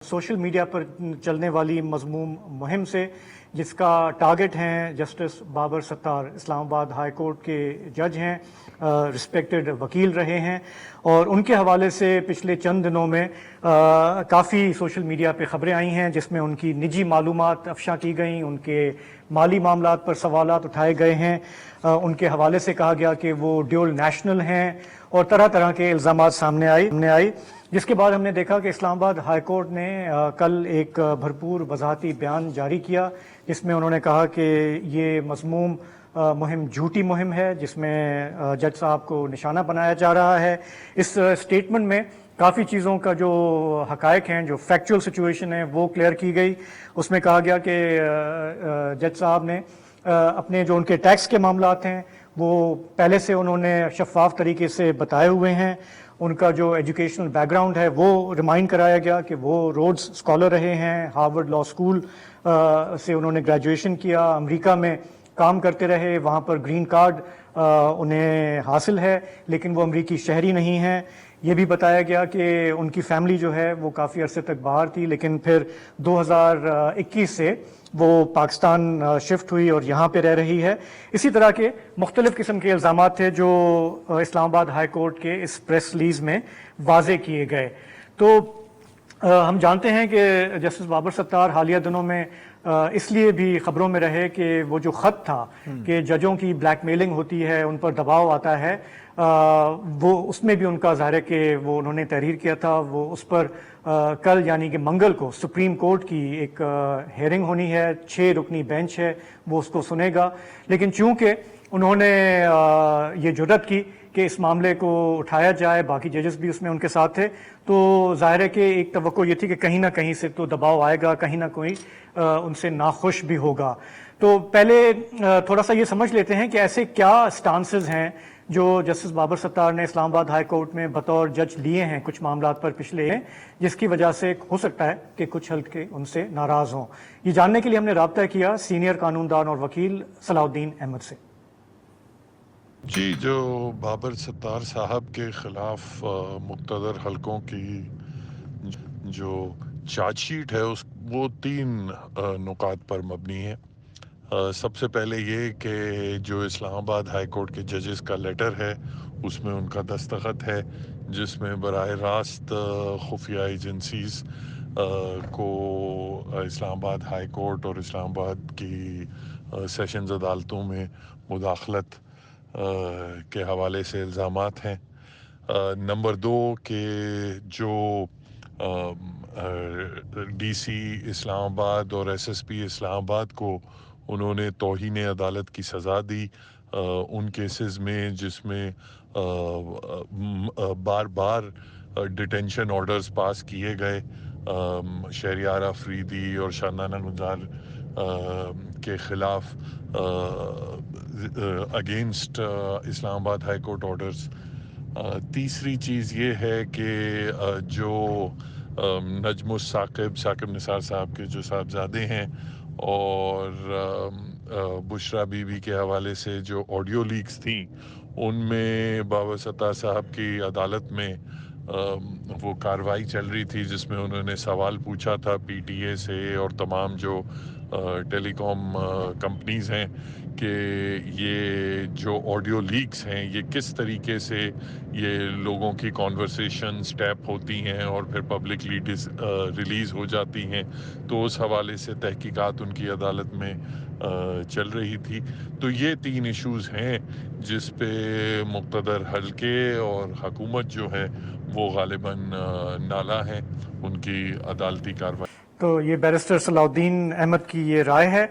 Social media پر چلنے والی مذموم مہم سے جس کا ٹارگٹ ہیں جسٹس بابر ستار، اسلام آباد ہائی کورٹ کے جج ہیں، رسپیکٹڈ وکیل رہے ہیں، اور ان کے حوالے سے پچھلے چند دنوں میں کافی سوشل میڈیا پہ خبریں آئی ہیں جس میں ان کی نجی معلومات افشا کی گئیں، ان کے مالی معاملات پر سوالات اٹھائے گئے ہیں، ان کے حوالے سے کہا گیا کہ وہ ڈیول نیشنل ہیں اور طرح طرح کے الزامات سامنے آئی، جس کے بعد ہم نے دیکھا کہ اسلام آباد ہائی کورٹ نے کل ایک بھرپور وضاحتی بیان جاری کیا جس میں انہوں نے کہا کہ یہ مذموم مہم جھوٹی مہم ہے جس میں جج صاحب کو نشانہ بنایا جا رہا ہے۔ اس سٹیٹمنٹ میں کافی چیزوں کا جو حقائق ہیں، جو فیکچول سچویشن ہے وہ کلیئر کی گئی۔ اس میں کہا گیا کہ جج صاحب نے اپنے جو ان کے ٹیکس کے معاملات ہیں وہ پہلے سے انہوں نے شفاف طریقے سے بتائے ہوئے ہیں، ان کا جو ایجوکیشنل بیک گراؤنڈ ہے وہ ریمائنڈ کرایا گیا کہ وہ روڈز اسکالر رہے ہیں، ہارورڈ لا اسکول سے انہوں نے گریجویشن کیا، امریکہ میں کام کرتے رہے، وہاں پر گرین کارڈ انہیں حاصل ہے لیکن وہ امریکی شہری نہیں ہیں۔ یہ بھی بتایا گیا کہ ان کی فیملی جو ہے وہ کافی عرصے تک باہر تھی لیکن پھر 2021 سے وہ پاکستان شفٹ ہوئی اور یہاں پہ رہ رہی ہے۔ اسی طرح کے مختلف قسم کے الزامات تھے جو اسلام آباد ہائی کورٹ کے اس پریس ریلیز میں واضح کیے گئے۔ تو ہم جانتے ہیں کہ جسٹس بابر ستار حالیہ دنوں میں اس لیے بھی خبروں میں رہے کہ وہ جو خط تھا کہ ججوں کی بلیک میلنگ ہوتی ہے، ان پر دباؤ آتا ہے، وہ اس میں بھی ان کا ظاہر ہے کہ وہ انہوں نے تحریر کیا تھا، وہ اس پر کل یعنی کہ منگل کو سپریم کورٹ کی ایک ہیئرنگ ہونی ہے، 6 رکنی بینچ ہے وہ اس کو سنے گا، لیکن چونکہ انہوں نے یہ جرأت کی کہ اس معاملے کو اٹھایا جائے، باقی ججز بھی اس میں ان کے ساتھ تھے، تو ظاہر ہے کہ ایک توقع یہ تھی کہ کہیں نہ کہیں سے تو دباؤ آئے گا، کہیں نہ کوئی ان سے ناخوش بھی ہوگا۔ تو پہلے تھوڑا سا یہ سمجھ لیتے ہیں کہ ایسے کیا سٹانسز ہیں جو جسٹس بابر ستار نے اسلام آباد ہائی کورٹ میں بطور جج لیے ہیں کچھ معاملات پر پچھلے ہیں، جس کی وجہ سے ہو سکتا ہے کہ کچھ حلقے ان سے ناراض ہوں۔ یہ جاننے کے لیے ہم نے رابطہ کیا سینئر قانون دان اور وکیل صلاح الدین احمد سے۔ جی، جو بابر ستار صاحب کے خلاف مقتدر حلقوں کی جو چارج شیٹ ہے وہ 3 نکات پر مبنی ہے۔ سب سے پہلے یہ کہ جو اسلام آباد ہائی کورٹ کے ججز کا لیٹر ہے اس میں ان کا دستخط ہے جس میں براہ راست خفیہ ایجنسیز کو اسلام آباد ہائی کورٹ اور اسلام آباد کی سیشنز عدالتوں میں مداخلت کے حوالے سے الزامات ہیں۔ نمبر 2 کہ جو ڈی سی اسلام آباد اور ایس ایس پی اسلام آباد کو انہوں نے توہین عدالت کی سزا دی ان کیسز میں جس میں بار بار ڈیٹینشن آرڈرز پاس کیے گئے شہریار آفریدی اور شاہنامہ نگار کے خلاف اگینسٹ اسلام آباد ہائی کورٹ آرڈرز۔ تیسری چیز یہ ہے کہ جو نجم ثاقب نثار صاحب کے جو صاحبزادے ہیں اور بشرا بی بی کے حوالے سے جو آڈیو لیکس تھیں ان میں بابر ستار صاحب کی عدالت میں وہ کارروائی چل رہی تھی جس میں انہوں نے سوال پوچھا تھا پی ٹی اے سے اور تمام جو ٹیلی کام کمپنیز ہیں کہ یہ جو آڈیو لیکس ہیں یہ کس طریقے سے یہ لوگوں کی کانورسیشنز ٹیپ ہوتی ہیں اور پھر پبلکلی ریلیز ہو جاتی ہیں، تو اس حوالے سے تحقیقات ان کی عدالت میں چل رہی تھی۔ تو یہ 3 ایشوز ہیں جس پہ مقتدر حلقے اور حکومت جو ہے وہ غالباً نالا ہیں ان کی عدالتی کارروائی۔ تو یہ بیرسٹر صلاح الدین احمد کی یہ رائے ہے۔